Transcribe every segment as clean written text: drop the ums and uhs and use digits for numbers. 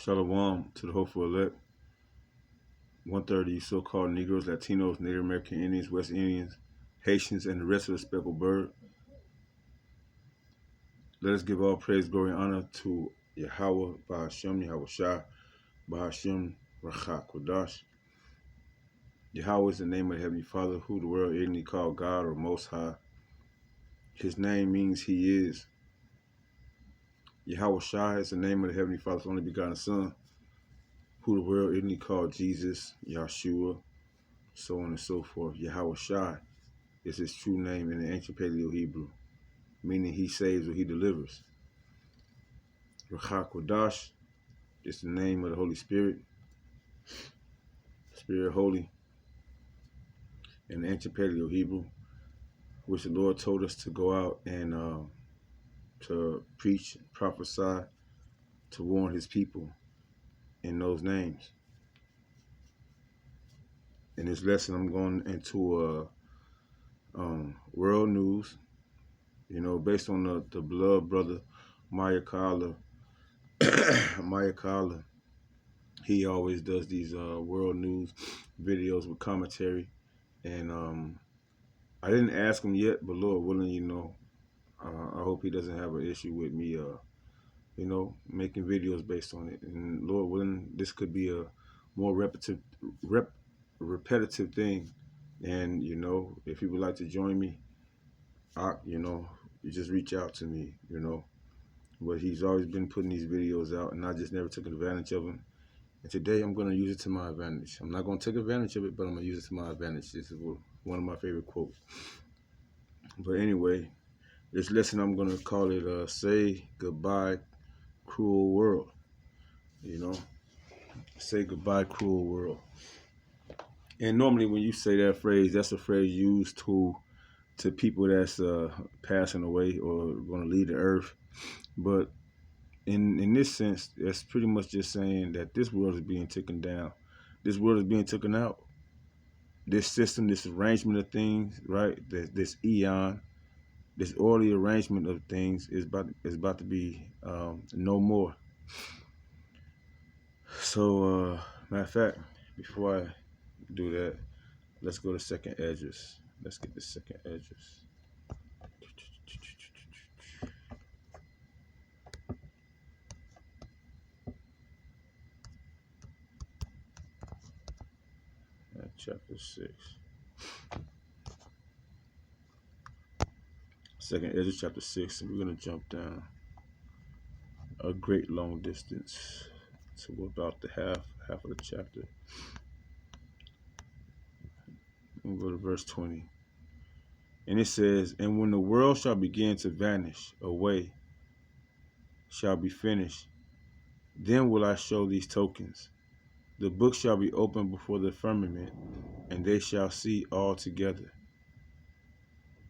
Shalom to the hopeful elect. 1/3 of you so-called Negroes, Latinos, Native American Indians, West Indians, Haitians, and the rest of the speckled bird. Let us give all praise, glory, and honor to Yahweh, Bahashem, Yahweh Shah, Bahashem, Rachak, Kodash. Yahweh is the name of the Heavenly Father, who the world ignorantly called God or Most High. His name means He is. Yahweh Shah is the name of the Heavenly Father's only begotten Son, who the world ignorantly called Jesus, Yahshua, so on and so forth. Yahweh Shai is his true name in the ancient Paleo Hebrew, meaning he saves or he delivers. Ruach Kodash is the name of the Holy Spirit, Spirit Holy, in the ancient Paleo Hebrew, which the Lord told us to go out and to preach, prophesy, to warn his people in those names. In this lesson, I'm going into world news, based on the beloved brother Maya Kala. Maya Kala, he always does these world news videos with commentary, and I didn't ask him yet, but Lord willing, I hope he doesn't have an issue with me, making videos based on it. And Lord willing, this could be a more repetitive thing. And if you would like to join me, you just reach out to me, But he's always been putting these videos out, and I just never took advantage of them. And today I'm going to use it to my advantage. I'm not going to take advantage of it, but I'm going to use it to my advantage. This is one of my favorite quotes. But anyway, this lesson I'm going to call it Say Goodbye, Cruel World. Say goodbye, cruel world. And normally when you say that phrase, that's a phrase used to people that's passing away or going to leave the earth. But in this sense, that's pretty much just saying that this world is being taken down. This world is being taken out. This system, this arrangement of things, right? This eon, this orderly arrangement of things is about to be no more. So, matter of fact, before I do that, let's go to second address. Let's get the second address. Chapter 6. Second Ezra chapter 6, and we're going to jump down a great long distance to about the half of the chapter. We'll go to verse 20. And it says, And when the world shall begin to vanish away, shall be finished, then will I show these tokens. The book shall be opened before the firmament, and they shall see all together.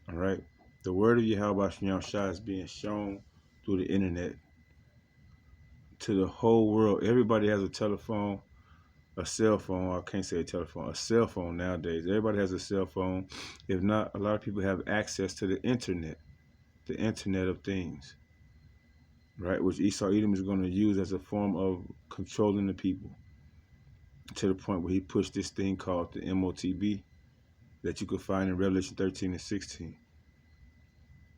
All right? The word of Yahweh Shah is being shown through the internet to the whole world. Everybody has a telephone, a cell phone. I can't say a telephone, a cell phone nowadays. Everybody has a cell phone. If not, a lot of people have access to the internet of things, right? Which Esau Edom is going to use as a form of controlling the people, to the point where he pushed this thing called the MOTB that you can find in Revelation 13 and 16.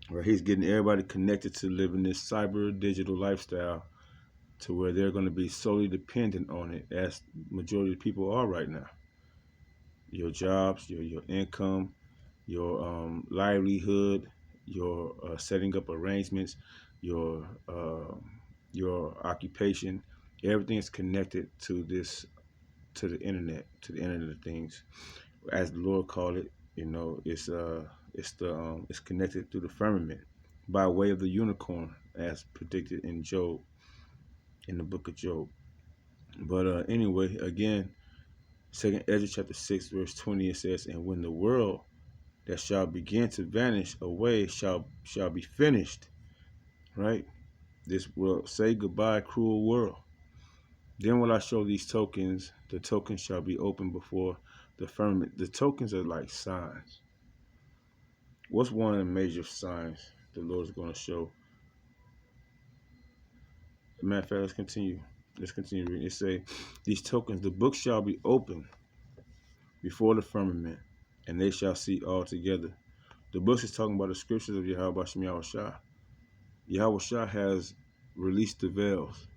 Right? He's getting everybody connected to living this cyber digital lifestyle to where they're going to be solely dependent on it, as majority of people are right now. Your jobs, your income, your livelihood, your setting up arrangements, your occupation, everything is connected to the internet of things, as the Lord called it. It's connected through the firmament by way of the unicorn, as predicted in Job, in the book of Job. But anyway, again, 2 Ezra chapter 6 verse 20, it says, And when the world that shall begin to vanish away shall be finished, right? This will say goodbye, cruel world. Then will I show these tokens. The tokens shall be opened before the firmament. The tokens are like signs. What's one of the major signs the Lord is going to show? Matter of fact, let's continue. Let's continue reading. It say, these tokens, the book shall be open before the firmament, and they shall see all together. The book is talking about the scriptures of Yahweh Shem Yahweh Shah. Yahweh Shah has released the veils.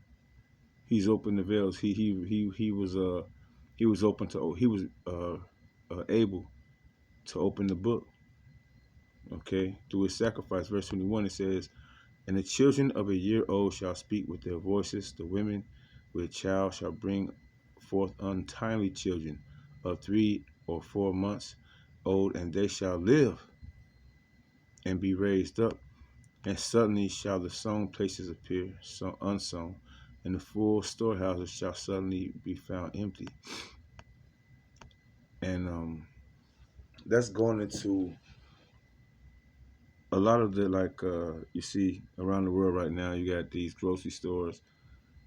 He's opened the veils. He was open to he was able to open the book. Okay, through his sacrifice. Verse 21, it says, and the children of a year old shall speak with their voices. The women with child shall bring forth untimely children of 3 or 4 months old, and they shall live and be raised up. And suddenly shall the sown places appear, so unsown, and the full storehouses shall suddenly be found empty. And that's going into a lot of the, like, you see around the world right now. You got these grocery stores,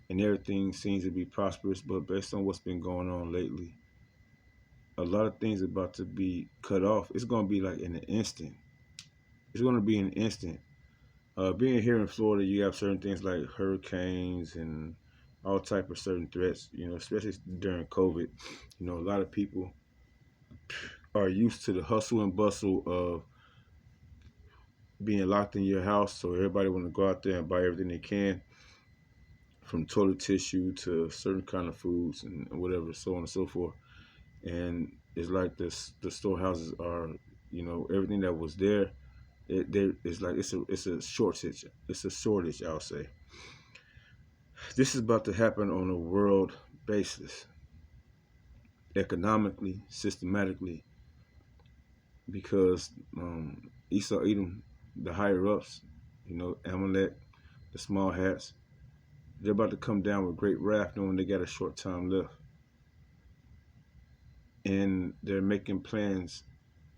and everything seems to be prosperous, but based on what's been going on lately, a lot of things are about to be cut off. It's going to be like in an instant. It's going to be in an instant. Being here in Florida, you have certain things like hurricanes and all type of certain threats, you know, especially during COVID. You know, a lot of people are used to the hustle and bustle of being locked in your house, so everybody want to go out there and buy everything they can, from toilet tissue to certain kind of foods and whatever, so on and so forth. And it's like this, the storehouses are, you know, everything that was there, it's like it's a shortage. It's a shortage, I'll say. This is about to happen on a world basis, economically, systematically, because Esau, Edom, the higher ups, you know, Amalek, the small hats, they're about to come down with great wrath, knowing they got a short time left, and they're making plans,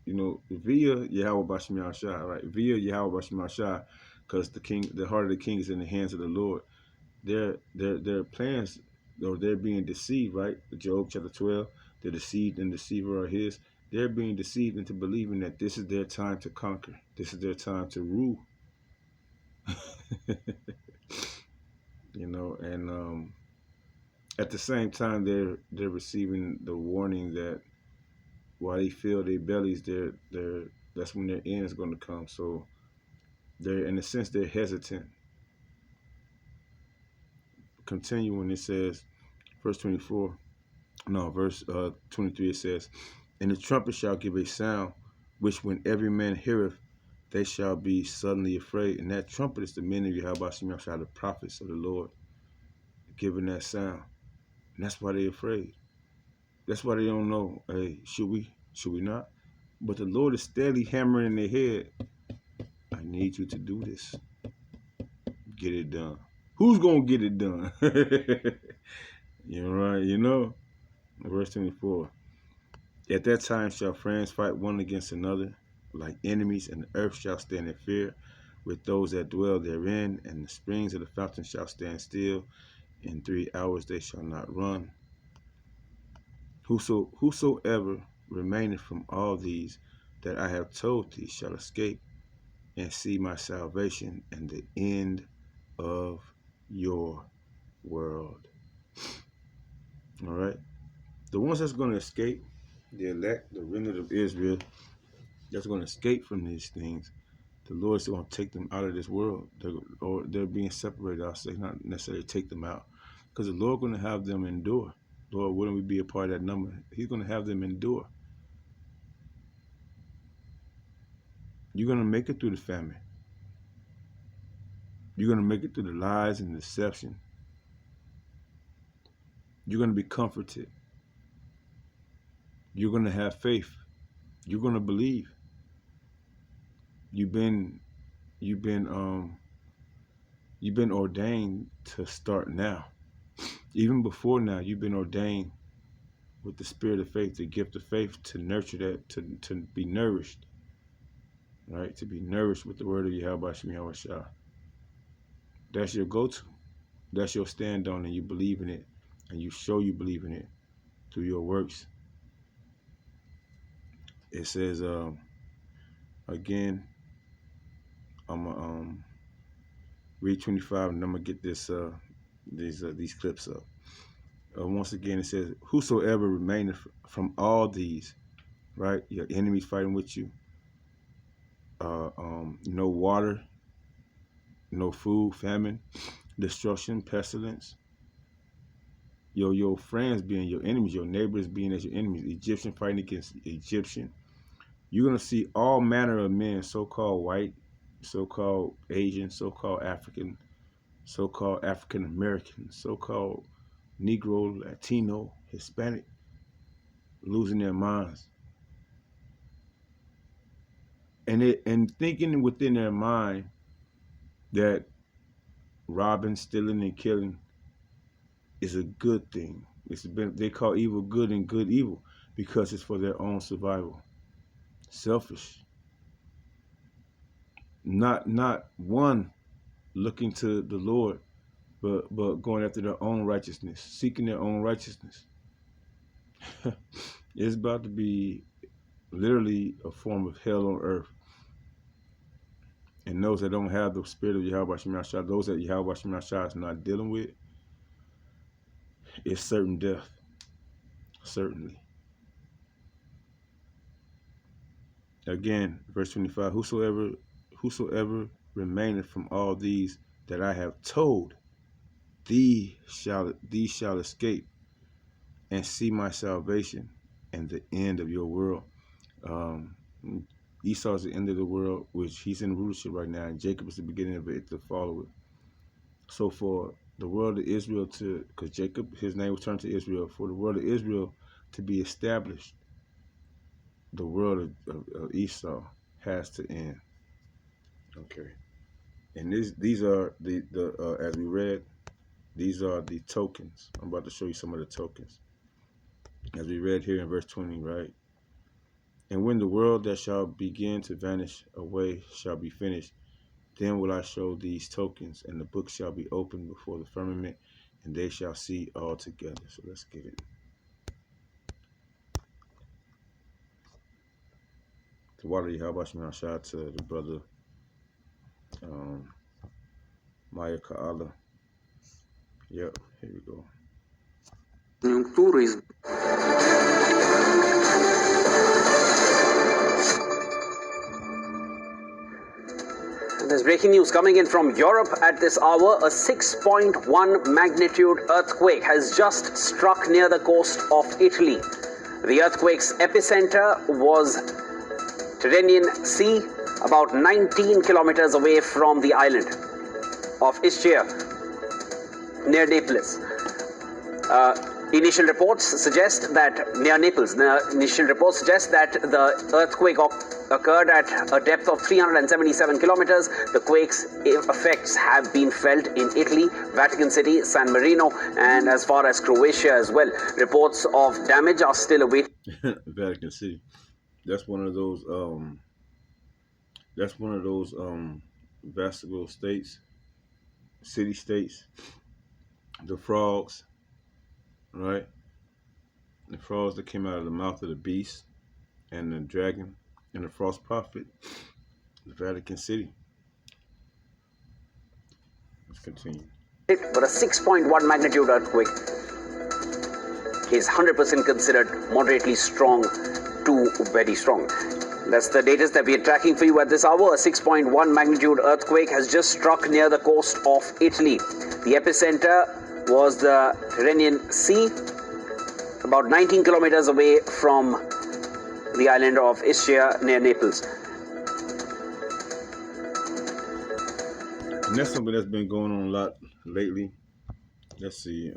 you know, via Yahweh Bashim Yahshua, right? Via Yahweh Bashim Yahshua, because the heart of the king is in the hands of the Lord. Their plans, or they're being deceived, right? Job chapter 12, the deceived and deceiver are his. They're being deceived into believing that this is their time to conquer. This is their time to rule. You know, and at the same time, they're receiving the warning that while they feel their bellies, that's when their end is going to come. So they're, in a sense, they're hesitant. Continuing, it says, verse 24. No, verse 23, it says, and the trumpet shall give a sound, which when every man heareth, they shall be suddenly afraid. And that trumpet is the men of Yahweh Shem Yahshua, the prophets of the Lord, giving that sound. And that's why they're afraid. That's why they don't know, hey, should we not? But the Lord is steadily hammering in their head, I need you to do this. Get it done. Who's going to get it done? You're right, you know. Verse 24. At that time shall friends fight one against another, like enemies, and the earth shall stand in fear with those that dwell therein, and the springs of the fountain shall stand still. In 3 hours they shall not run. Whosoever remaineth from all these that I have told thee shall escape and see my salvation and the end of your world. All right. The ones that's going to escape, the elect, the remnant of Israel, that's going to escape from these things, the Lord is going to take them out of this world. They're being separated, I'll say, not necessarily take them out, because the Lord is going to have them endure. Lord, wouldn't we be a part of that number? He's going to have them endure. You're going to make it through the famine. You're going to make it through the lies and deception. You're going to be comforted. You're going to have faith. You're going to believe. You've been ordained to start now. Even before now, you've been ordained with the spirit of faith, the gift of faith, to nurture that, to be nourished, right? To be nourished with the word of Yahweh Shem Yahweh Shah. That's your go-to. That's your stand on, and you believe in it, and you show you believe in it through your works. It says, again, I'm going to read 25, and I'm going to get this these clips up. Once again, it says, "Whosoever remaineth from all these," right? Your enemies fighting with you. No water, no food, famine, destruction, pestilence. Your friends being your enemies, your neighbors being as your enemies. Egyptian fighting against Egyptian. You're gonna see all manner of men, so-called white, so-called Asian, so-called African, so-called African American, so-called Negro, Latino, Hispanic, losing their minds. And thinking within their mind that robbing, stealing, and killing is a good thing. They call evil good and good evil because it's for their own survival. Selfish. Not one looking to the Lord, but going after their own righteousness, seeking their own righteousness. It's about to be literally a form of hell on earth. And those that don't have the spirit of Yahweh Shemashah Shah, those that Yahweh Shemashah Shah is not dealing with, it's certain death. Certainly. Again, verse 25, whosoever remaineth from all these that I have told, these shall escape and see my salvation and the end of your world. Esau is the end of the world, which he's in rulership right now, and Jacob is the beginning of it, to follow it. So for the world of Israel because Jacob, his name was turned to Israel, for the world of Israel to be established, the world of Esau has to end. Okay. And these are the as we read, these are the tokens. I'm about to show you some of the tokens. As we read here in verse 20, right? And when the world that shall begin to vanish away shall be finished, then will I show these tokens, and the book shall be opened before the firmament, and they shall see all together. So let's get it. To water Yahweh Shemashah, to the brother Maya Ka'ala. Yep, here we go. There's breaking news coming in from Europe at this hour. A 6.1 magnitude earthquake has just struck near the coast of Italy. The earthquake's epicenter was Tyrrhenian Sea, about 19 kilometers away from the island of Ischia, near Naples. Initial reports suggest that near Naples, the earthquake occurred at a depth of 377 kilometers. The quake's effects have been felt in Italy, Vatican City, San Marino, and as far as Croatia as well. Reports of damage are still awaited. Vatican City. That's one of those Vatican states, city states. The frogs, right? The frogs that came out of the mouth of the beast and the dragon and the false prophet. The Vatican City. Let's continue. But a 6.1 magnitude earthquake is 100% considered moderately strong to very strong. That's the latest that we are tracking for you at this hour. A 6.1 magnitude earthquake has just struck near the coast of Italy. The epicenter was the Tyrrhenian Sea, about 19 kilometers away from the island of Ischia near Naples. And that's something that's been going on a lot lately. Let's see.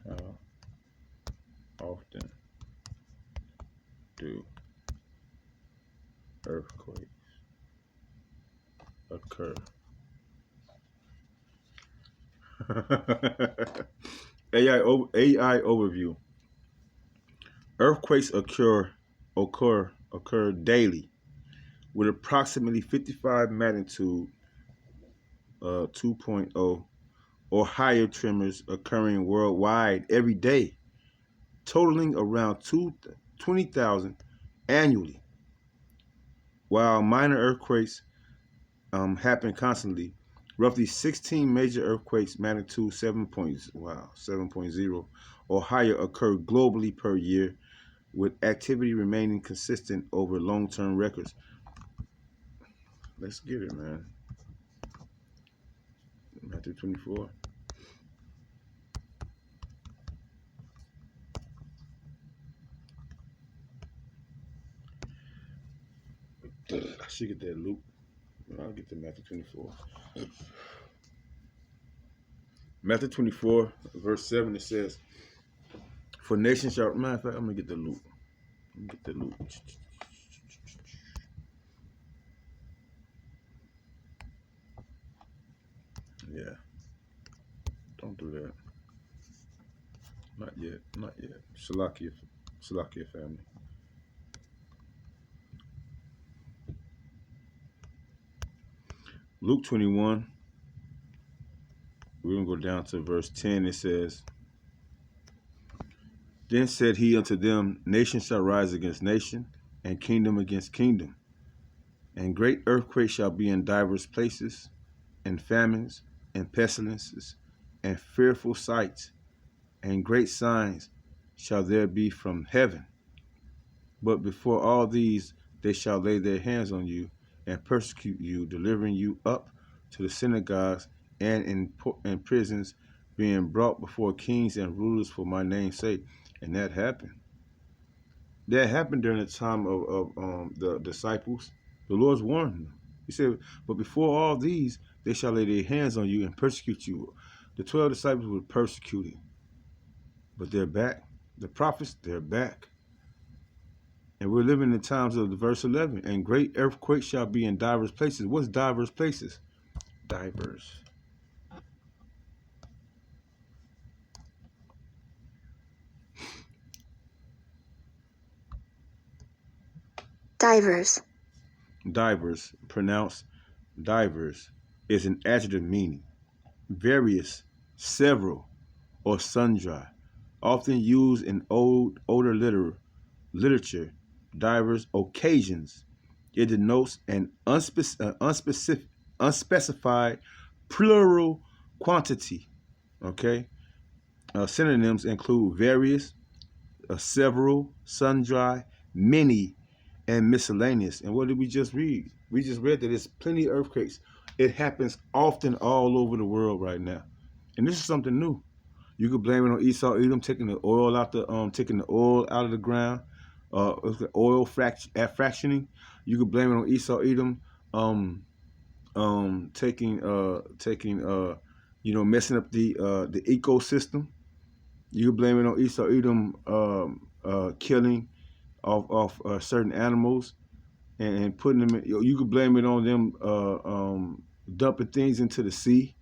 How often do earthquakes occur? AI overview. Earthquakes occur daily, with approximately 55 magnitude 2.0 or higher tremors occurring worldwide every day, totaling around 20,000 annually. While minor earthquakes happen constantly, roughly 16 major earthquakes magnitude 7.0 or higher occur globally per year, with activity remaining consistent over long-term records. Let's get it, man. Matthew 24. I should get that Luke. I'll get to Matthew 24. Matthew 24, verse 7, it says, "For nations shall..." Matter of fact, I'm going to get the Luke. Yeah. Don't do that. Not yet. Salakia family. Luke 21. We're going to go down to verse 10. It says, "Then said he unto them, Nation shall rise against nation, and kingdom against kingdom. And great earthquakes shall be in divers places, and famines, and pestilences, and fearful sights, and great signs shall there be from heaven. But before all these they shall lay their hands on you, and persecute you, delivering you up to the synagogues and in prisons, being brought before kings and rulers for my name's sake." And that happened. That happened during the time of the disciples. The Lord's warned them. He said, "But before all these, they shall lay their hands on you and persecute you." The 12 disciples were persecuted, but they're back. The prophets, they're back. And we're living in times of the verse 11. "And great earthquakes shall be in divers places." What's divers places? Divers. Divers. Divers, pronounced divers, is an adjective meaning various, several, or sundry, often used in older literature. Divers occasions. It denotes an unspecified plural quantity. Okay. Synonyms include various, several, sundry, many, and miscellaneous. And what did we just read? We just read that there's plenty of earthquakes. It happens often all over the world right now. And this is something new. You could blame it on Esau Edom taking the oil out of the ground, oil fractioning. You could blame it on Esau Edom messing up the ecosystem. You could blame it on Esau Edom killing off certain animals and putting them in. You could blame it on them dumping things into the sea.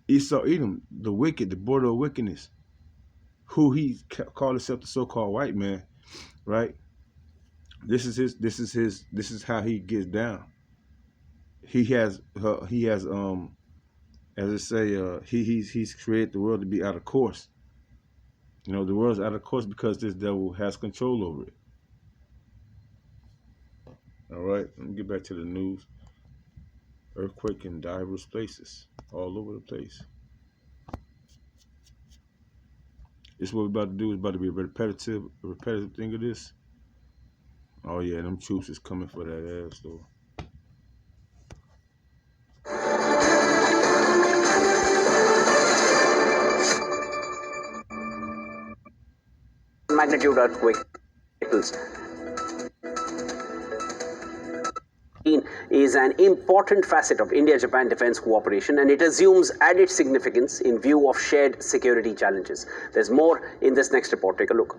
Esau Edom, the wicked, the border of wickedness, who he called himself the so-called white man, right? This is how he gets down. He has as I say, he's created the world to be out of course. You know, the world's out of course because this devil has control over it. All right, let me get back to the news. Earthquake in diverse places, all over the place. This is what we're about to do. It's about to be a repetitive thing of this. Oh yeah, them troops is coming for that ass though. Magnitude earthquake is an important facet of India-Japan defense cooperation, and it assumes added significance in view of shared security challenges. There's more in this next report. Take a look.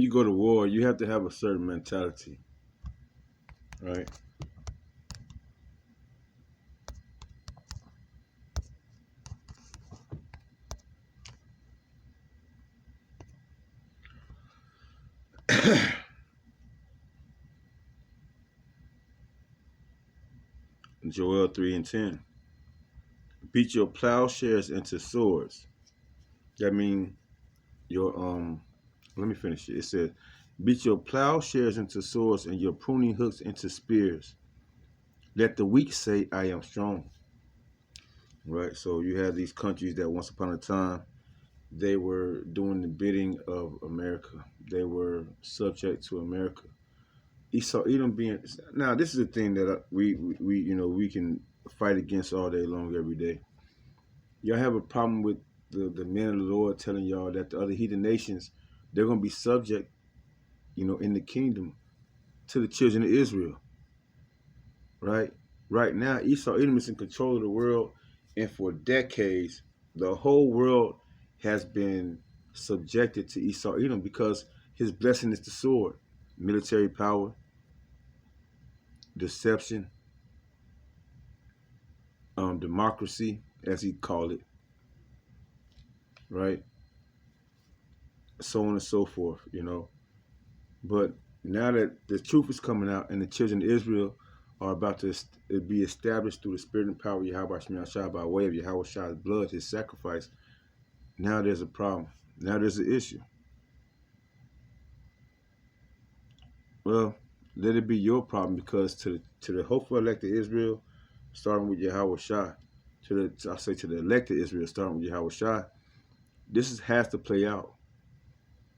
you go to war, you have to have a certain mentality, right? Joel 3:10. Beat your plowshares into swords. That means your let me finish it. It says, beat your plowshares into swords and your pruning hooks into spears. Let the weak say, I am strong. Right? So you have these countries that once upon a time, they were doing the bidding of America. They were subject to America. Esau, Edom being, now this is the thing that we can fight against all day long, every day. Y'all have a problem with the men of the Lord telling y'all that the other heathen nations, they're going to be subject, in the kingdom to the children of Israel, right? Right now, Esau, Edom is in control of the world, and for decades, the whole world has been subjected to Esau, Edom, because his blessing is the sword, military power, deception, democracy, as he called it, right? So on and so forth, But now that the truth is coming out and the children of Israel are about to be established through the spirit and power of Yahweh Shemel Shah by way of Yahweh Shah's blood, his sacrifice, now there's a problem. Now there's an issue. Well, let it be your problem, because to the hopeful elect of Israel, starting with Yahweh Shah, to the elect of Israel, starting with Yahweh Shah, this has to play out.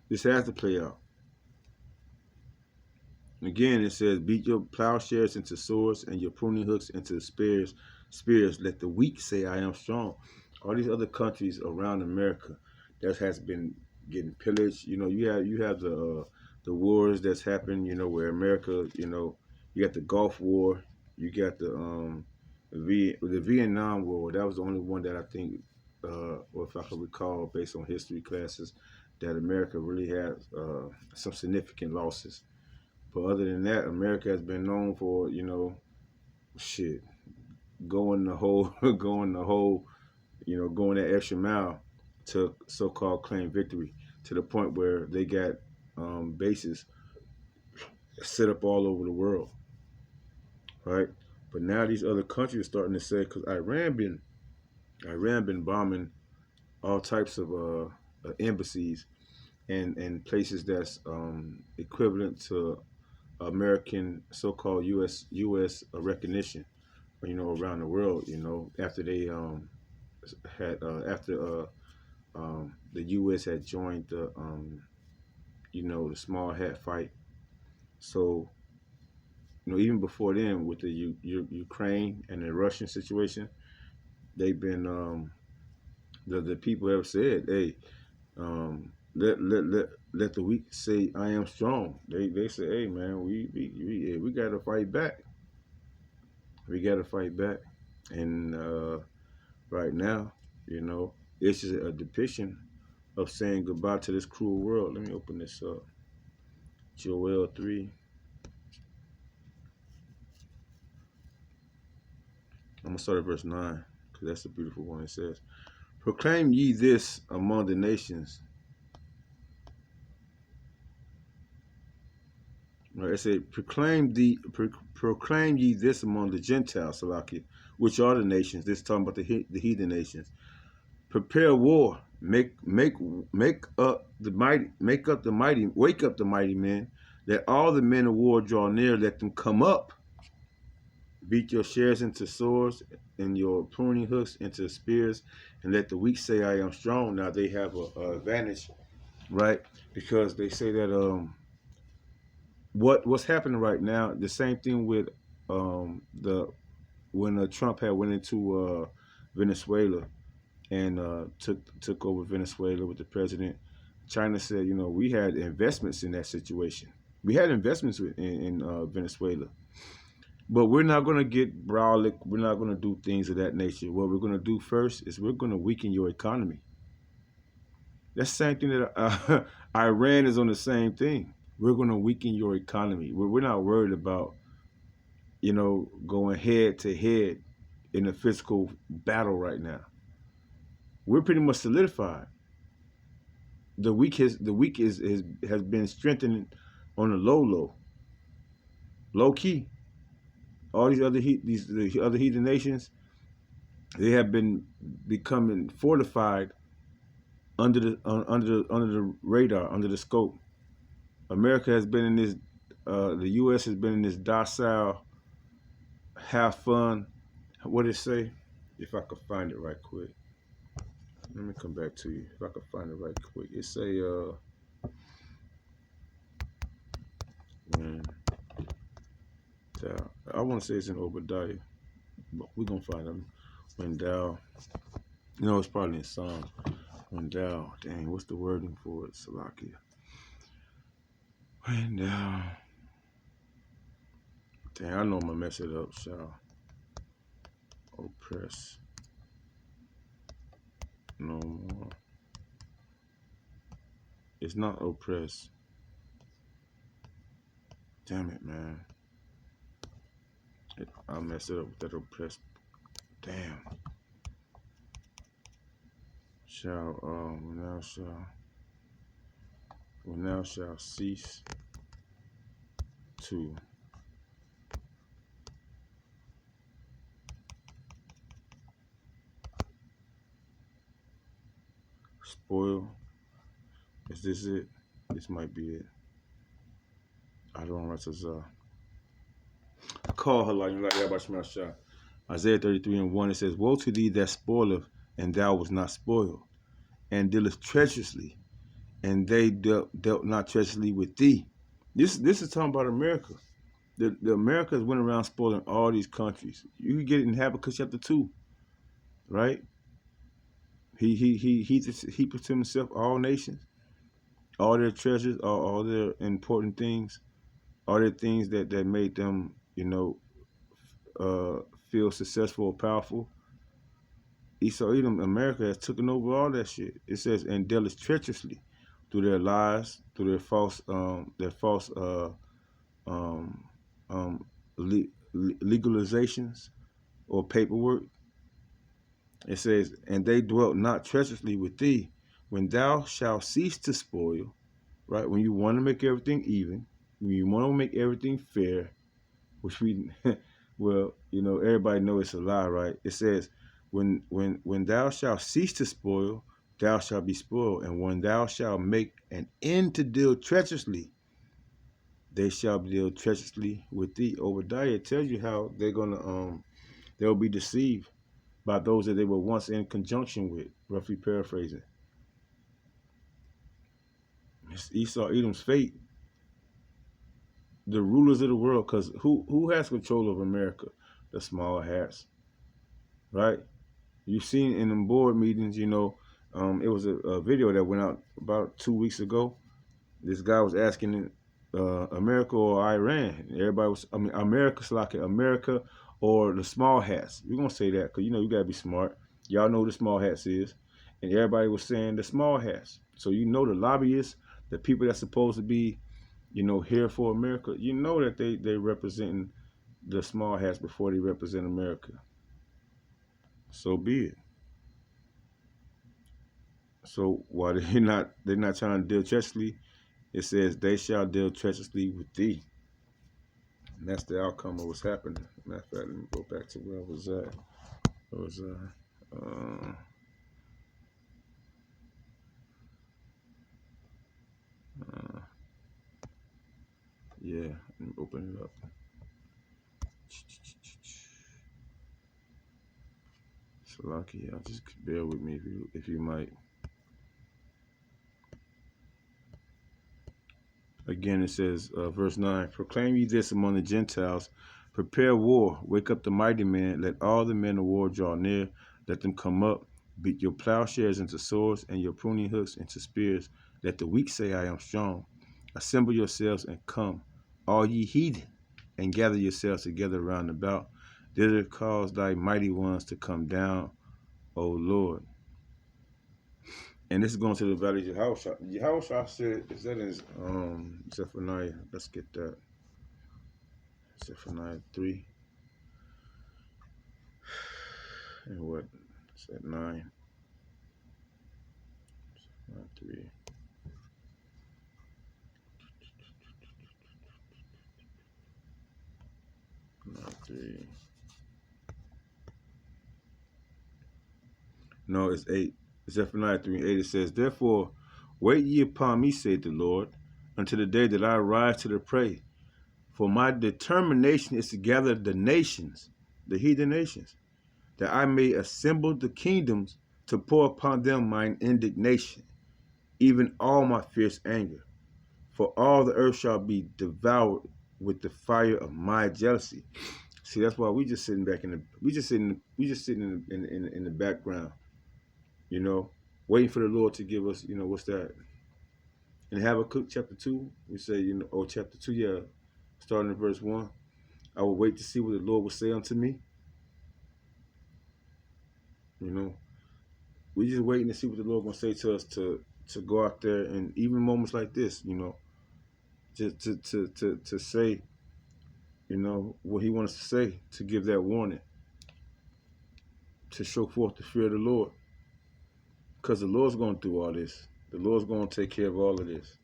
This has to play out. Again, it says, beat your plowshares into swords and your pruning hooks into spears. Let the weak say, I am strong. All these other countries around America that has been getting pillaged. You have the wars that's happened. Where America. You got the Gulf War. You got the Vietnam War. That was the only one that I think, or if I can recall, based on history classes, that America really had some significant losses. But other than that, America has been known for, going the whole, going that extra mile to so-called claim victory, to the point where they got bases set up all over the world, right? But now these other countries are starting to say, because Iran been bombing all types of embassies and places that's equivalent to American so-called U.S. recognition, around the world. After they had after the U.S. had joined the the small hat fight. So even before then, with the Ukraine and the Russian situation, they've been the people have said, hey, let the weak say, I am strong. They say, hey man, we got to fight back. We got to fight back. And right now, it's just a depiction of saying goodbye to this cruel world. Let me open this up. Joel 3. I'm going to start at verse 9, because that's a beautiful one. It says, proclaim ye this among the nations. Right, it said, proclaim ye this among the Gentiles, Salakia, which are the nations. This is talking about the heathen nations. Prepare war. Make up the mighty. Wake up the mighty men. Let all the men of war draw near. Let them come up. Beat your shares into swords and your pruning hooks into spears, and let the weak say, I am strong. Now they have a advantage, right? Because they say that what's happening right now, the same thing with when Trump had went into Venezuela and took over Venezuela with the president. China said, we had investments in that situation. We had investments in Venezuela. But we're not going to get brolic. We're not going to do things of that nature. What we're going to do first is we're going to weaken your economy. That's the same thing that Iran is on the same thing. We're going to weaken your economy. We're not worried about, going head to head in a physical battle right now. We're pretty much solidified. The weak has been strengthened on the low key. All these the other heathen nations, they have been becoming fortified under the radar, under the scope. America has been in this. The U.S. has been in this docile, have fun. What did it say? If I could find it right quick. Let me come back to you. If I could find it right quick. It say, man, I want to say it's in Obadiah, but we're going to find them. When thou, it's probably in Psalms. When thou, dang, what's the wording for it? Salakia. When thou, dang, I know I'm going to mess it up, shall oppress no more. It's not oppress. Damn it, man. I messed it up with that oppress. Damn. When thou shalt cease to spoil. Is this it? This might be it. I don't know. Call her like Isaiah 33:1. It says, "Woe to thee that spoileth, and thou was not spoiled, and dealest treacherously, and they dealt not treacherously with thee." This is talking about America. The Americans went around spoiling all these countries. You can get it in Habakkuk chapter 2, right? He puts to himself all nations, all their treasures, all their important things, all their things that made them, feel successful or powerful. Esau, Edom, America has taken over all that shit. It says, and dealt treacherously through their lies, through their false legalizations or paperwork. It says, and they dwelt not treacherously with thee. When thou shalt cease to spoil, right? When you want to make everything even, when you want to make everything fair, which we, well, everybody knows it's a lie, right? It says, when thou shalt cease to spoil, thou shalt be spoiled. And when thou shalt make an end to deal treacherously, they shall deal treacherously with thee. Obadiah tells you how they're gonna they'll be deceived by those that they were once in conjunction with, roughly paraphrasing. It's Esau, Edom's fate. The rulers of the world, because who has control of America? The small hats, right? You've seen in them board meetings, it was a video that went out about 2 weeks ago. This guy was asking America or Iran. Everybody was, America or the small hats. We're going to say that because, you got to be smart. Y'all know who the small hats is. And everybody was saying the small hats. So the lobbyists, the people that's supposed to be, here for America, that they representing the small hats before they represent America. So be it. So while they're not trying to deal treacherously, it says they shall deal treacherously with thee. And that's the outcome of what's happening. Matter of fact, let me go back to where I was at. Yeah, let me open it up. Salakia, just bear with me if you might. Again, it says, verse 9, proclaim ye this among the Gentiles, prepare war, wake up the mighty man, let all the men of war draw near, let them come up, beat your plowshares into swords and your pruning hooks into spears, let the weak say, I am strong. Assemble yourselves and come, all ye heathen, and gather yourselves together round about. Thither cause thy mighty ones to come down, O Lord. And this is going to the valley of Yahushua. Yahushua said, is that in Zephaniah? Let's get that. Zephaniah 3. And what? It's at 9. 3. No, it's 8. Zephaniah 3:8. It says, therefore, wait ye upon me, saith the Lord, until the day that I rise to the prey. For my determination is to gather the nations, the heathen nations, that I may assemble the kingdoms to pour upon them mine indignation, even all my fierce anger. For all the earth shall be devoured with the fire of my jealousy. See, that's why we just sitting back in the background, you know, waiting for the Lord to give us, you know, what's that? In Habakkuk chapter 2, we say, you know, or chapter 2, yeah, starting in verse 1, I will wait to see what the Lord will say unto me. You know, we just waiting to see what the Lord gonna say to us to go out there, and even moments like this, you know, just to say, you know, what he wants to say, to give that warning, to show forth the fear of the Lord. Because the Lord's going to do all this. The Lord's going to take care of all of this.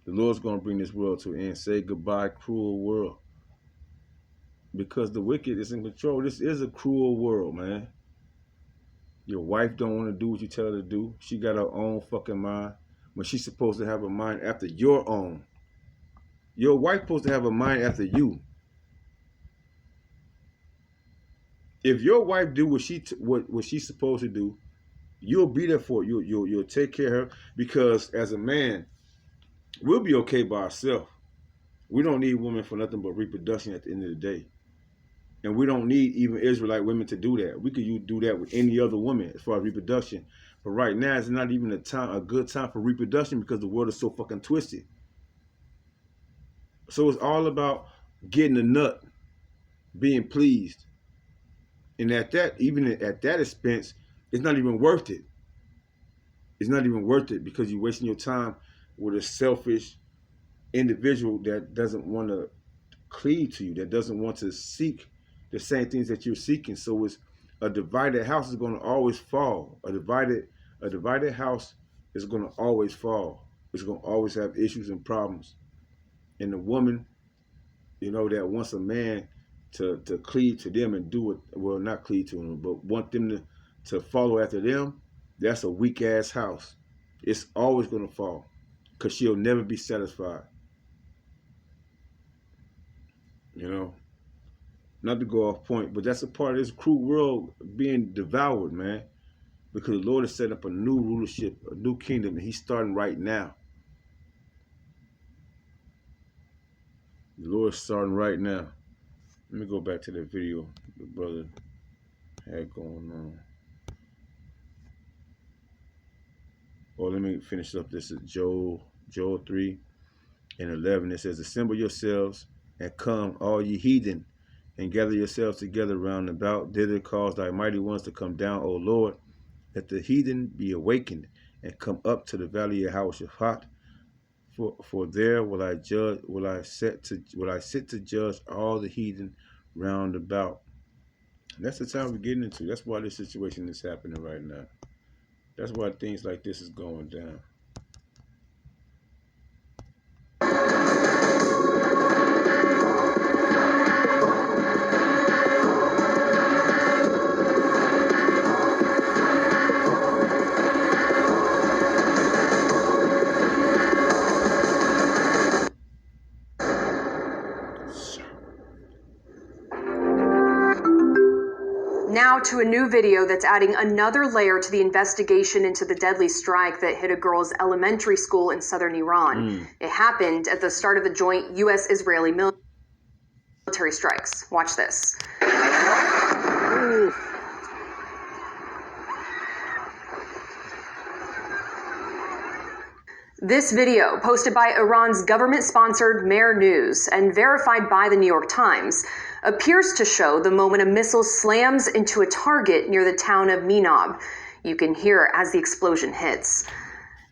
The Lord's going to bring this world to an end. Say goodbye, cruel world. Because the wicked is in control. This is a cruel world, man. Your wife don't want to do what you tell her to do. She got her own fucking mind when she's supposed to have a mind after your own. Your wife supposed to have a mind after you. If your wife do what she's supposed to do, you'll be there for it. You'll take care of her, because as a man, we'll be okay by ourselves. We don't need women for nothing but reproduction at the end of the day. And we don't need even Israelite women to do that. We could do that with any other woman as far as reproduction. But right now, it's not even a good time for reproduction, because the world is so fucking twisted. So it's all about getting a nut, being pleased. And even at that expense, it's not even worth it. It's not even worth it, because you're wasting your time with a selfish individual that doesn't want to cleave to you, that doesn't want to seek the same things that you're seeking. So it's a divided house is going to always fall. A divided house is going to always fall. It's going to always have issues and problems. And the woman, you know, that wants a man to cleave to them and do it, well, not cleave to them, but want them to follow after them, that's a weak ass house. It's always going to fall, because she'll never be satisfied. You know, not to go off point, but that's a part of this cruel world being devoured, man, because the Lord has set up a new rulership, a new kingdom, and he's starting right now. The Lord's starting right now. Let me go back to that video the brother had going on. Or let me finish up. This is Joel 3:11. It says, assemble yourselves and come, all ye heathen, and gather yourselves together round about. Thither cause thy mighty ones to come down, O Lord. Let the heathen be awakened and come up to the valley of Jehoshaphat. For there will I sit to judge all the heathen round about. And that's the time we're getting into. That's why this situation is happening right now. That's why things like this is going down. Now to a new video that's adding another layer to the investigation into the deadly strike that hit a girls' elementary school in southern Iran. It happened at the start of the joint U.S.-Israeli military strikes. Watch this. This video, posted by Iran's government-sponsored Mer News and verified by the New York Times, appears to show the moment a missile slams into a target near the town of Minab. You can hear as the explosion hits.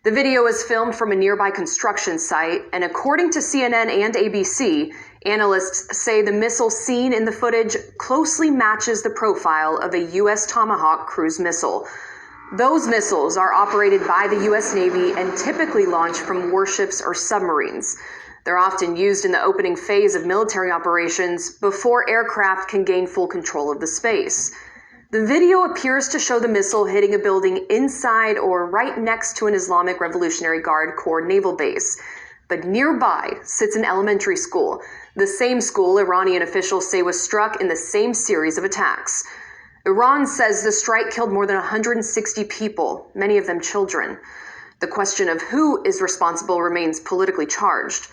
The video is filmed from a nearby construction site, and according to CNN and ABC, analysts say the missile seen in the footage closely matches the profile of a U.S. Tomahawk cruise missile. Those missiles are operated by the U.S. Navy and typically launch from warships or submarines. They're often used in the opening phase of military operations before aircraft can gain full control of the space. The video appears to show the missile hitting a building inside or right next to an Islamic Revolutionary Guard Corps naval base. But nearby sits an elementary school, the same school Iranian officials say was struck in the same series of attacks. Iran says the strike killed more than 160 people, many of them children. The question of who is responsible remains politically charged.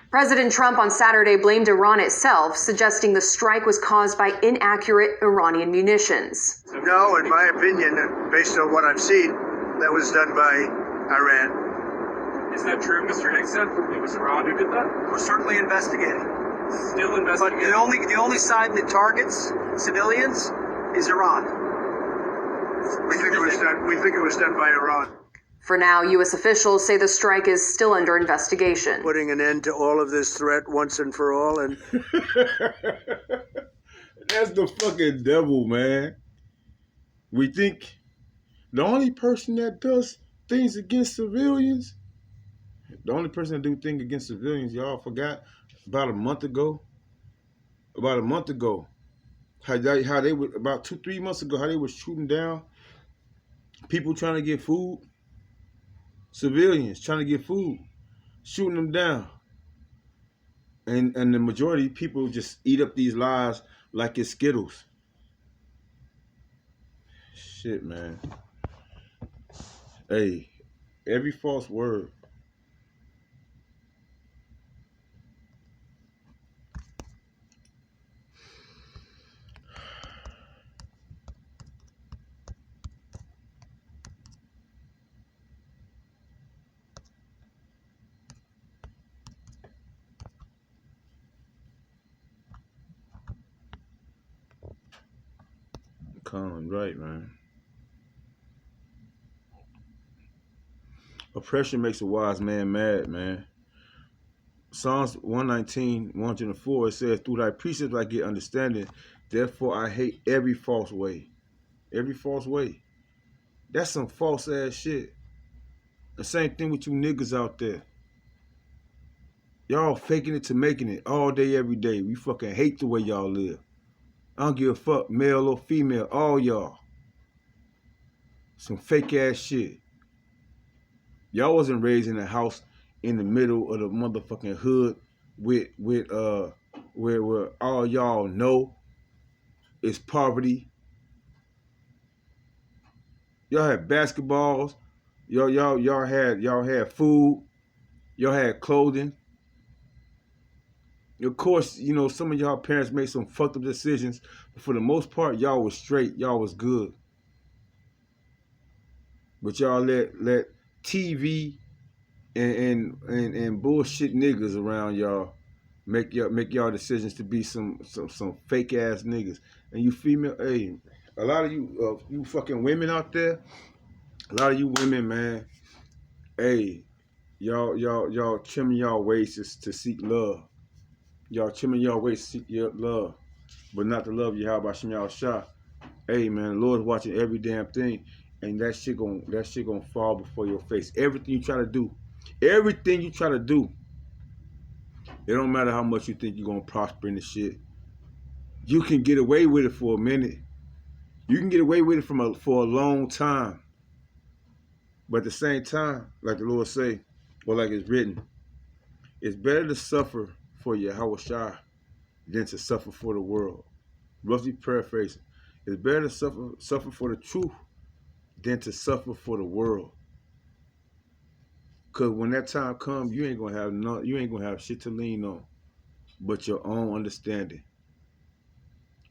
President Trump on Saturday blamed Iran itself, suggesting the strike was caused by inaccurate Iranian munitions. No, in my opinion, based on what I've seen, that was done by Iran. Is that true, Mr. Nixon? It was Iran who did that? We're certainly investigating. Still But investigating? the only side that targets civilians is Iran. We think it was done by Iran. For now, U.S. officials say the strike is still under investigation. Putting an end to all of this threat once and for all, and That's the fucking devil, man. We think the only person that does things against civilians, y'all forgot about a month ago, how they were, about 2-3 months ago, how they were shooting down people trying to get food, civilians trying to get food, shooting them down. And the majority of people just eat up these lies like it's Skittles. Shit, man. Hey, every false word. Colin, right, man. Oppression makes a wise man mad, man. Psalms 119, 104, it says, through thy precepts I get understanding, therefore I hate every false way. Every false way. That's some false ass shit. The same thing with you niggas out there. Y'all faking it to making it all day, every day. We fucking hate the way y'all live. I don't give a fuck, male or female, all y'all. Some fake ass shit. Y'all wasn't raised in a house in the middle of the motherfucking hood with where all y'all know is poverty. Y'all had basketballs. Y'all had food. Y'all had clothing. Of course, you know, some of y'all parents made some fucked up decisions, but for the most part, y'all was straight. Y'all was good. But y'all let TV and bullshit niggas around y'all make y'all decisions to be some fake ass niggas. And you female, hey, a lot of you fucking women out there, a lot of you women, man, hey, y'all trimming y'all waists to seek love. Y'all trimming y'all waist to seek your love, but not the love you have by Shem Yahweh Shah. Hey man, the Lord's watching every damn thing, and that shit gonna fall before your face. Everything you try to do, it don't matter how much you think you're gonna prosper in the shit. You can get away with it for a minute. You can get away with it for a long time. But at the same time, like the Lord say, or like it's written, it's better to suffer for Yahweh Shah than to suffer for the world. Roughly paraphrasing, it's better to suffer for the truth than to suffer for the world. Cause when that time comes, you ain't gonna have shit to lean on, but your own understanding,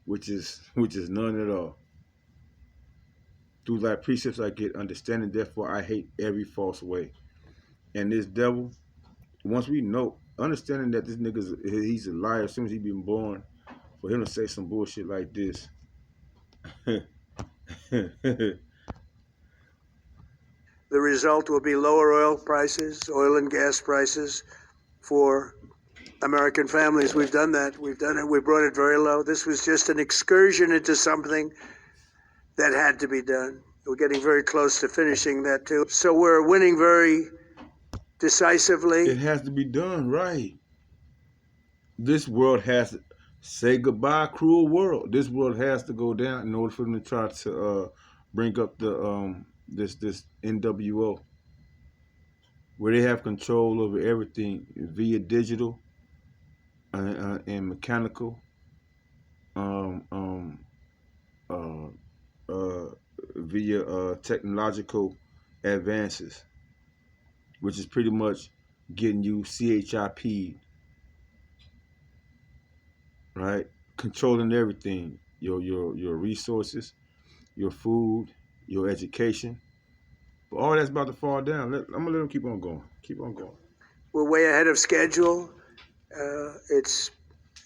which is none at all. Through thy precepts I get understanding, therefore I hate every false way. And this devil, once we know, understanding that this he's a liar as soon as he been born, for him to say some bullshit like this, The result will be lower oil prices, oil and gas prices for American families. We've done that. We've done it. We brought it very low. This was just an excursion into something that had to be done. We're getting very close to finishing that too. So we're winning very decisively. It has to be done right. This world has to say goodbye, cruel world. This world has to go down in order for them to try to bring up the this NWO, where they have control over everything via digital and mechanical, via technological advances, which is pretty much getting you CHIP, right? Controlling everything, your resources, your food, your education. But all that's about to fall down. I'm gonna let them keep on going. Keep on going. We're way ahead of schedule.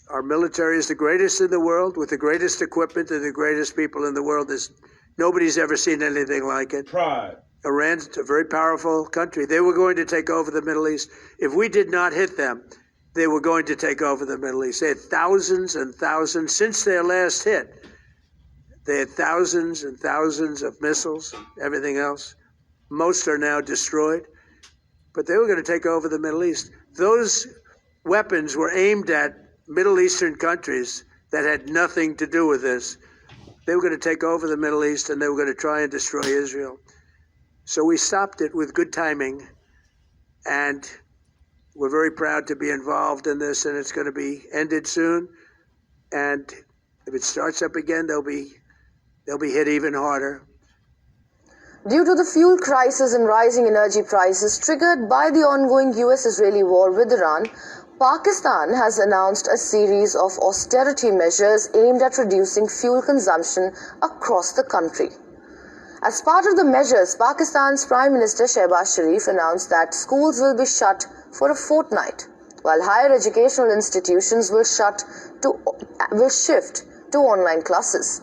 Our military is the greatest in the world, with the greatest equipment and the greatest people in the world. Nobody's ever seen anything like it. Pride. Iran's a very powerful country. They were going to take over the Middle East. If we did not hit them, they were going to take over the Middle East. They had thousands and thousands since their last hit. They had thousands and thousands of missiles, everything else. Most are now destroyed. But they were going to take over the Middle East. Those weapons were aimed at Middle Eastern countries that had nothing to do with this. They were going to take over the Middle East, and they were going to try and destroy Israel. So we stopped it with good timing, and we're very proud to be involved in this, and it's going to be ended soon. And if it starts up again, they'll be hit even harder. Due to the fuel crisis and rising energy prices triggered by the ongoing US-Israeli war with Iran, Pakistan has announced a series of austerity measures aimed at reducing fuel consumption across the country. As part of the measures, Pakistan's Prime Minister Shehbaz Sharif announced that schools will be shut for a fortnight, while higher educational institutions will shift to online classes.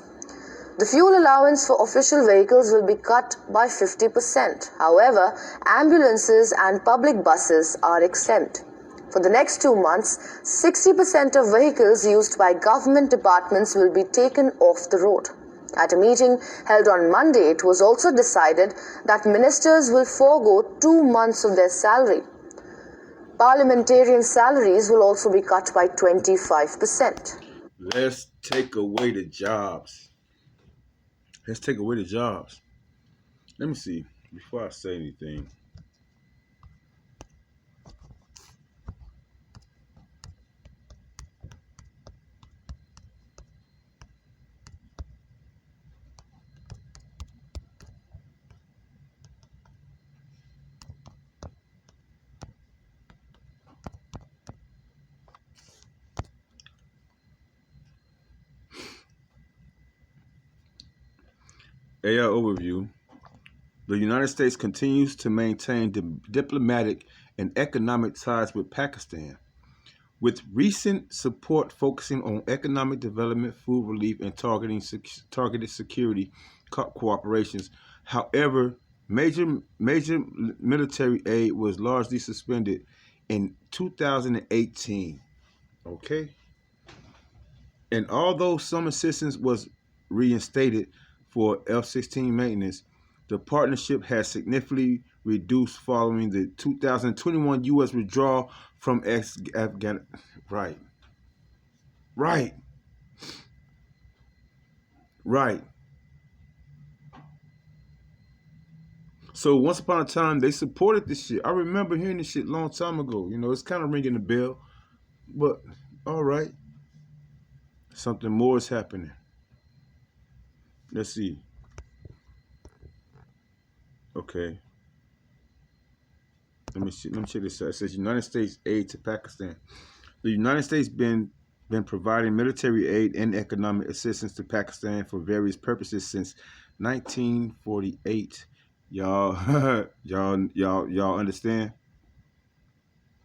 The fuel allowance for official vehicles will be cut by 50%. However, ambulances and public buses are exempt. For the next 2 months, 60% of vehicles used by government departments will be taken off the road. At a meeting held on Monday, it was also decided that ministers will forego 2 months of their salary. Parliamentarian salaries will also be cut by 25%. Let's take away the jobs. Let's take away the jobs. Let me see, before I say anything. AI overview. The United States continues to maintain diplomatic and economic ties with Pakistan, with recent support focusing on economic development, food relief, and targeted security cooperations. However, major military aid was largely suspended in 2018. Okay? And although some assistance was reinstated for F-16 maintenance, the partnership has significantly reduced following the 2021 U.S. withdrawal from Afghanistan. Right. So once upon a time, they supported this shit. I remember hearing this shit a long time ago. You know, it's kind of ringing a bell. But, all right. Something more is happening. Let's see. Okay. Let me check this out. It says United States aid to Pakistan. The United States been providing military aid and economic assistance to Pakistan for various purposes since 1948. Y'all understand?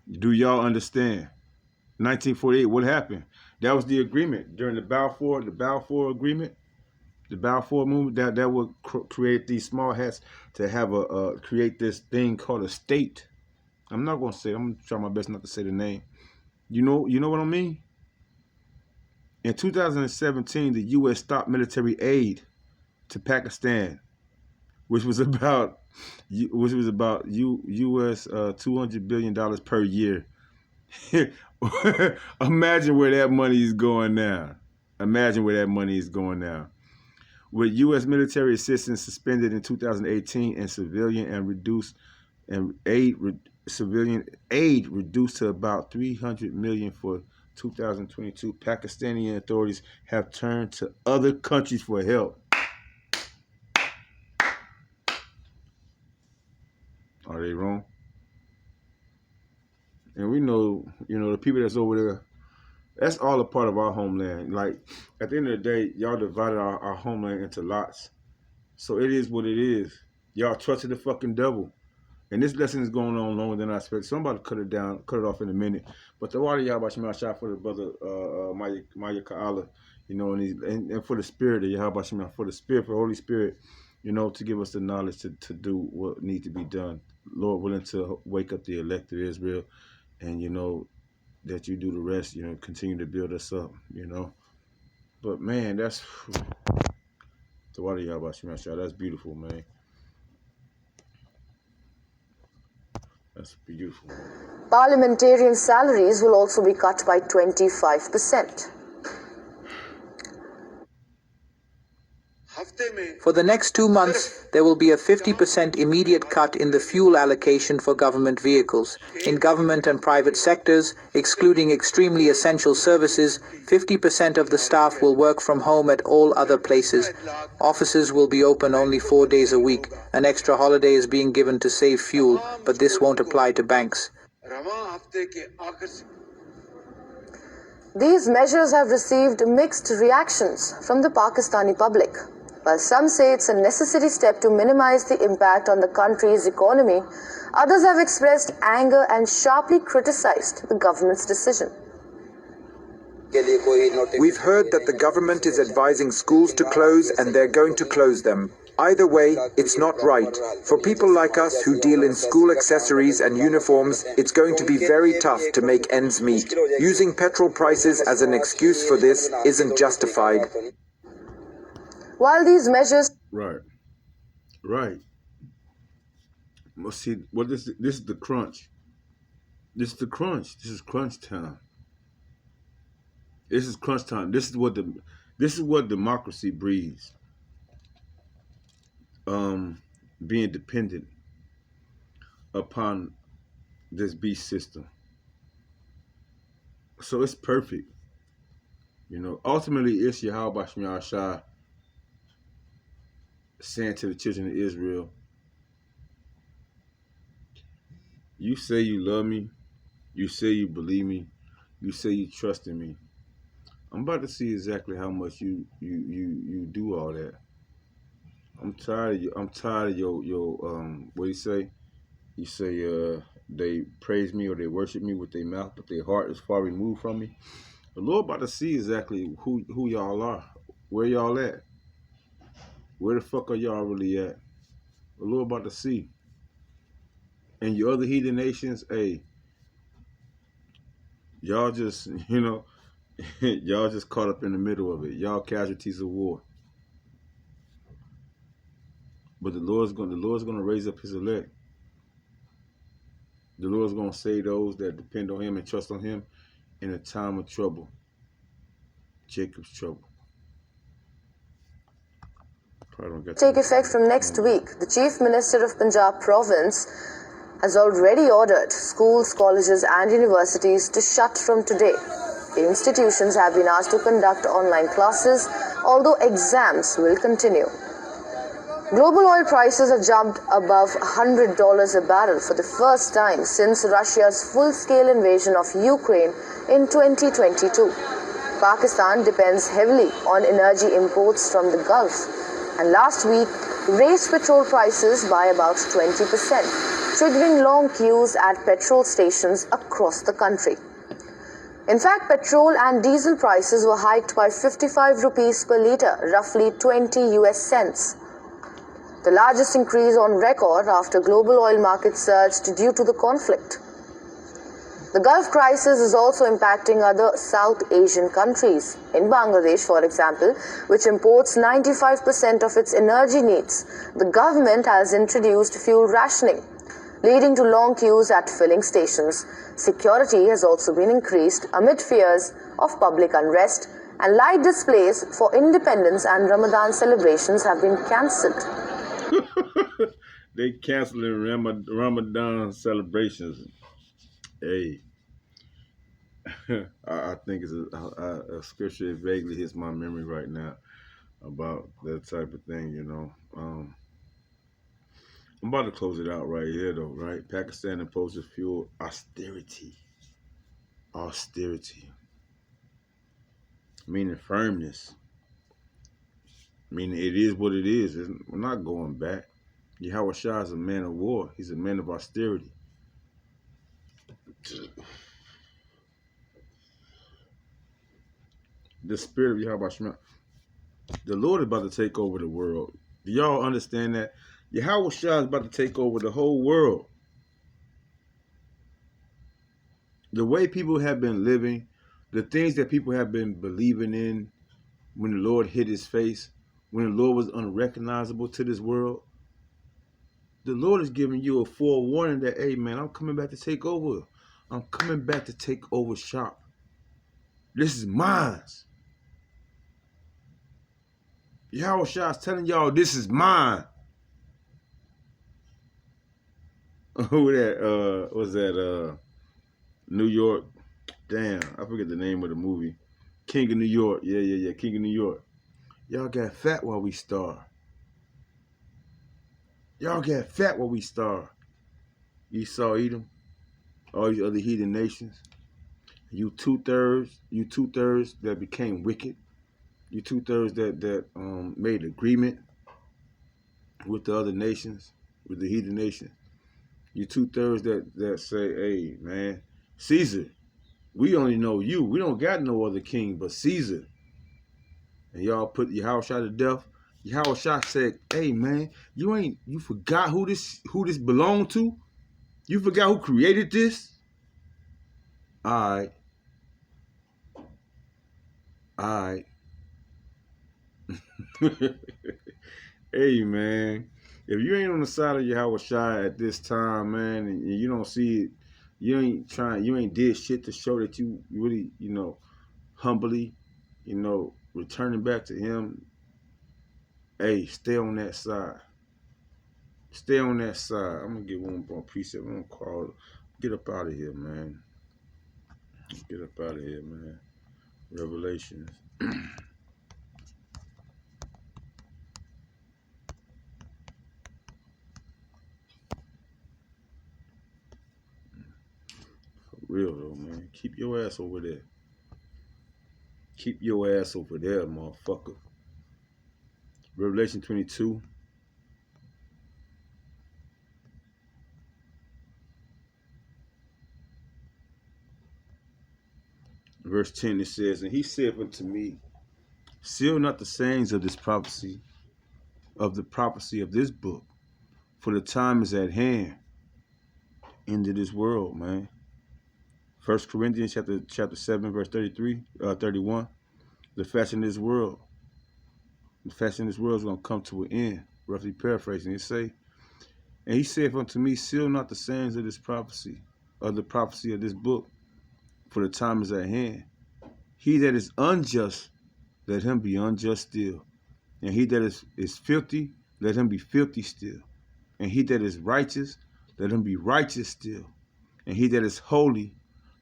Do y'all understand? 1948, what happened? That was the agreement during the Balfour Agreement. The Balfour movement that would create these small hats to have create this thing called a state. I'm not gonna say. I'm trying my best not to say the name. You know what I mean? In 2017, the U.S. stopped military aid to Pakistan, which was about U.S. $200 billion per year. Imagine where that money is going now. Imagine where that money is going now. With U.S. military assistance suspended in 2018 and civilian aid reduced to about $300 million for 2022, Pakistani authorities have turned to other countries for help. Are they wrong? And we know, the people that's over there, that's all a part of our homeland. Like, at the end of the day, y'all divided our homeland into lots. So it is what it is. Y'all trusted the fucking devil. And this lesson is going on longer than I expected. So I'm about to cut it off in a minute. But the water y'all Shema shot for the brother Maya Ka'ala, and for the spirit of Yahweh Shema, for the spirit, for the Holy Spirit, to give us the knowledge to do what needs to be done. Lord willing to wake up the elect of Israel, and that you do the rest, continue to build us up, But man, that's the water y'all Shema shot. That's beautiful, man. That's beautiful. Parliamentarian salaries will also be cut by 25%. For the next 2 months, there will be a 50% immediate cut in the fuel allocation for government vehicles. In government and private sectors, excluding extremely essential services, 50% of the staff will work from home at all other places. Offices will be open only 4 days a week. An extra holiday is being given to save fuel, but this won't apply to banks. These measures have received mixed reactions from the Pakistani public. While some say it's a necessary step to minimize the impact on the country's economy, others have expressed anger and sharply criticized the government's decision. We've heard that the government is advising schools to close and they're going to close them. Either way, it's not right. For people like us who deal in school accessories and uniforms, it's going to be very tough to make ends meet. Using petrol prices as an excuse for this isn't justified. While these measures... Right. Well, see, this is the crunch. This is the crunch. This is crunch time. This is crunch time. This is what democracy breeds. Being dependent upon this beast system. So it's perfect. Ultimately it's Yahweh Shema Shah saying to the children of Israel, you say you love me, you say you believe me, you say you trust in me. I'm about to see exactly how much you do all that. I'm tired of your what do you say? You say they praise me or they worship me with their mouth, but their heart is far removed from me. The Lord about to see exactly who y'all are, where y'all at. Where the fuck are y'all really at? The Lord about to see. And your other heathen nations, hey, y'all just, y'all just caught up in the middle of it. Y'all casualties of war. But the Lord's gonna raise up his elect. The Lord's gonna save those that depend on him and trust on him in a time of trouble. Jacob's trouble. Take effect from next week. The Chief Minister of Punjab Province has already ordered schools, colleges and universities to shut from today. The institutions have been asked to conduct online classes, although exams will continue. Global oil prices have jumped above $100 a barrel for the first time since Russia's full-scale invasion of Ukraine in 2022. Pakistan depends heavily on energy imports from the Gulf, and last week raised petrol prices by about 20%, triggering long queues at petrol stations across the country. In fact, petrol and diesel prices were hiked by 55 rupees per litre, roughly 20 US cents. The largest increase on record after global oil markets surged due to the conflict. The Gulf crisis is also impacting other South Asian countries. In Bangladesh, for example, which imports 95% of its energy needs, the government has introduced fuel rationing, leading to long queues at filling stations. Security has also been increased amid fears of public unrest, and light displays for Independence and Ramadan celebrations have been cancelled. They canceling Ramadan celebrations. Hey, I think it's a scripture that vaguely hits my memory right now about that type of thing, you know. I'm about to close it out right here, though, right? Pakistan imposes fuel austerity. Austerity. Meaning firmness. Meaning it is what it is. We're not going back. Yahweh Shah is a man of war. He's a man of austerity. The spirit of Yahweh Shah. The Lord is about to take over the world. Do y'all understand that? Yahweh Shah is about to take over the whole world. The way people have been living, the things that people have been believing in when the Lord hid his face, when the Lord was unrecognizable to this world, the Lord is giving you a forewarning that, hey, man, I'm coming back to take over. I'm coming back to take over shop. This is mine. Yahweh Shah is telling y'all, this is mine. Who that, was that, New York? Damn, I forget the name of the movie. King of New York. Yeah. King of New York. Y'all got fat while we starve. Y'all got fat while we starve. Esau, Edom, all these other heathen nations. You two-thirds that became wicked. You two-thirds that made agreement with the other nations, with the heathen nations. You two-thirds that say, hey, man, Caesar, we only know you. We don't got no other king but Caesar. And y'all put Yahweh Shah to death. Yahweh Shah said, hey, man, you forgot who this belonged to? You forgot who created this? All right. Hey, man, if you ain't on the side of Yahweh Shah at this time, man, and you don't see it, you ain't did shit to show that you really, humbly, returning back to him. Hey, stay on that side. Stay on that side. I'm gonna get one more precept. I'm gonna call. Get up out of here, man. Get up out of here, man. Revelations. For real though, man. Keep your ass over there. Keep your ass over there, motherfucker. Revelation 22. Verse 10, it says, and he said unto me, seal not the sayings of this prophecy, of the prophecy of this book, for the time is at hand. End of this world, man. 1 Corinthians chapter 7, verse 31. The fashion of this world. The fashion of this world is going to come to an end. Roughly paraphrasing, it say, and he said unto me, seal not the sayings of this prophecy, of the prophecy of this book, for the time is at hand. He that is unjust, let him be unjust still. And he that is filthy, let him be filthy still. And he that is righteous, let him be righteous still. And he that is holy,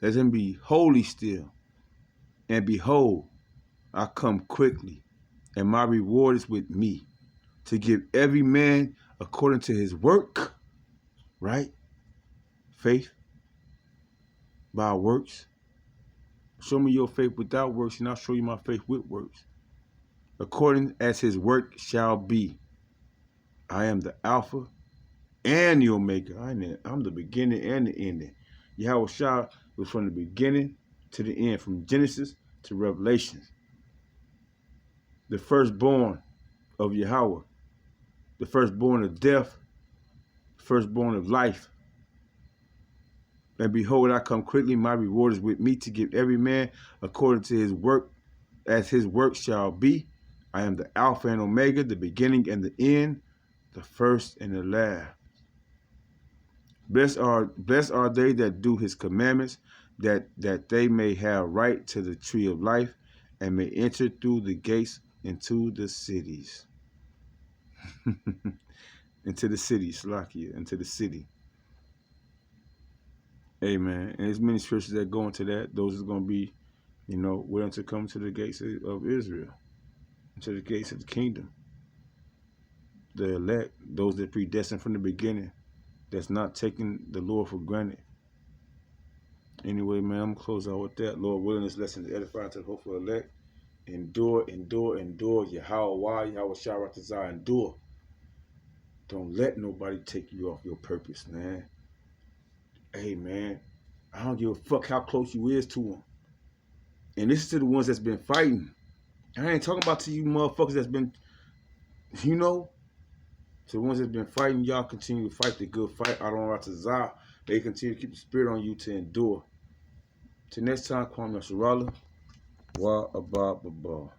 let him be holy still. And behold, I come quickly, and my reward is with me, to give every man according to his work, right? Faith by works. Show me your faith without works, and I'll show you my faith with works. According as his work shall be. I am the Alpha and the Omega. I'm the beginning and the ending. Yahweh Shah was from the beginning to the end, from Genesis to Revelation. The firstborn of Yahweh, the firstborn of death, firstborn of life. And behold, I come quickly, my reward is with me to give every man according to his work, as his work shall be. I am the Alpha and Omega, the beginning and the end, the first and the last. Blessed are they that do his commandments, that they may have right to the tree of life, and may enter through the gates into the cities. Into the city, Slakia, into the city. Amen. And there's many scriptures that go into that. Those is going to be, willing to come to the gates of Israel, to the gates of the kingdom. The elect, those that predestined from the beginning, that's not taking the Lord for granted. Anyway, man, I'm going to close out with that. Lord willing, this lesson is edifying to the hopeful elect. Endure, endure, endure. Yahweh, Yahweh Sharatazah, endure. Don't let nobody take you off your purpose, man. Hey, man, I don't give a fuck how close you is to them. And this is to the ones that's been fighting. I ain't talking about to you motherfuckers that's been, to the ones that's been fighting, y'all continue to fight the good fight out on Ratazah. They continue to keep the spirit on you to endure. Till next time, Kwame Nasrallah. Wa Abba Baba.